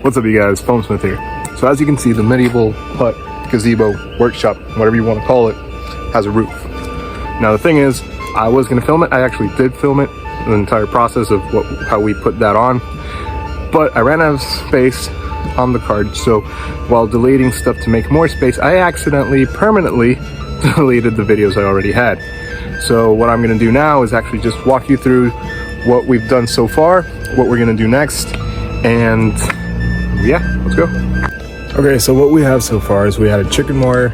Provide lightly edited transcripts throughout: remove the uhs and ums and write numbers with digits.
What's up, you guys? Foamsmith here. So as you can see, the medieval hut, gazebo, workshop, whatever you want to call it, has a roof. Now the thing is, I was going to film it. I actually did film it, the entire process of how we put that on. But I ran out of space on the card, so while deleting stuff to make more space, I accidentally permanently deleted the videos I already had. So what I'm going to do now is actually just walk you through what we've done so far, what we're going to do next, and yeah, let's go. Okay, so what we have so far is we had a chicken wire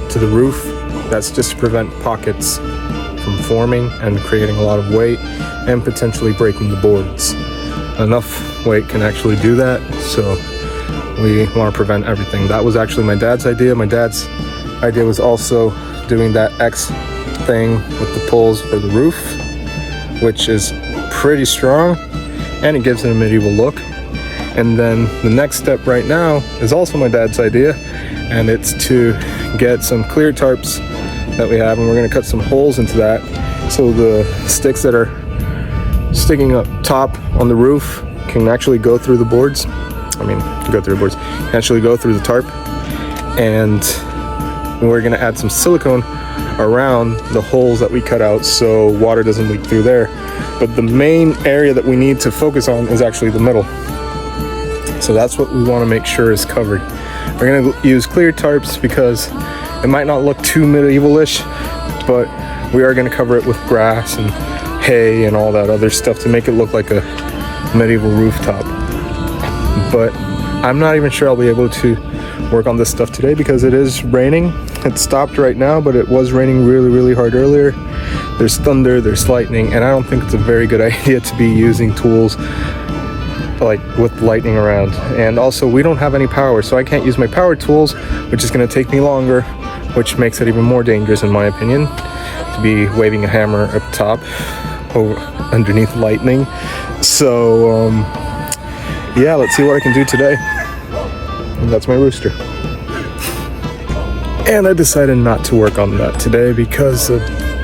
to the roof. That's just to prevent pockets from forming and creating a lot of weight and potentially breaking the boards. Enough weight can actually do that, so we want to prevent everything. That was actually my dad's idea. My dad's idea was also doing that X thing with the poles for the roof, which is pretty strong and it gives it a medieval look. And then the next step right now is also my dad's idea, and it's to get some clear tarps that we have, and we're going to cut some holes into that so the sticks that are sticking up top on the roof can actually go through the boards. Can actually go through the tarp, and we're going to add some silicone around the holes that we cut out so water doesn't leak through there. But the main area that we need to focus on is actually the middle. So that's what we want to make sure is covered. We're going to use clear tarps because it might not look too medieval-ish, but we are going to cover it with grass and hay and all that other stuff to make it look like a medieval rooftop. But I'm not even sure I'll be able to work on this stuff today because it is raining. It stopped right now, but it was raining really, really hard earlier. There's thunder, there's lightning, and I don't think it's a very good idea to be using tools like with lightning around. And also we don't have any power, so I can't use my power tools, which is going to take me longer, which makes it even more dangerous in my opinion, to be waving a hammer up top underneath lightning. So yeah, let's see what I can do today. And that's my rooster. And I decided not to work on that today because a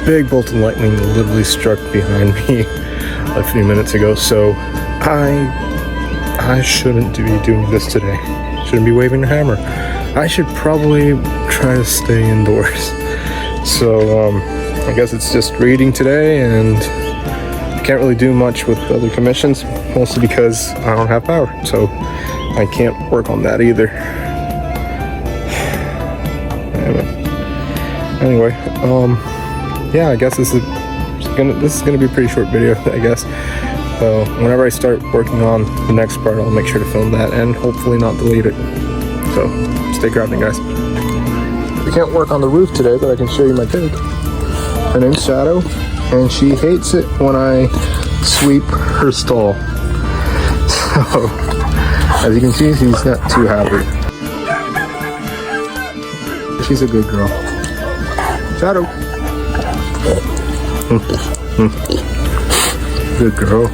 big bolt of lightning literally struck behind me a few minutes ago. So I shouldn't be doing this today. Shouldn't be waving a hammer. I should probably try to stay indoors. So I guess it's just reading today, and I can't really do much with other commissions, mostly because I don't have power. So I can't work on that either. Anyway, yeah, I guess this is gonna be a pretty short video, I guess. So whenever I start working on the next part, I'll make sure to film that and hopefully not delete it. So stay crafting, guys. I can't work on the roof today, but I can show you my pig. Her name's Shadow, and she hates it when I sweep her stall. So as you can see, she's not too happy. She's a good girl. Shadow. Good girl.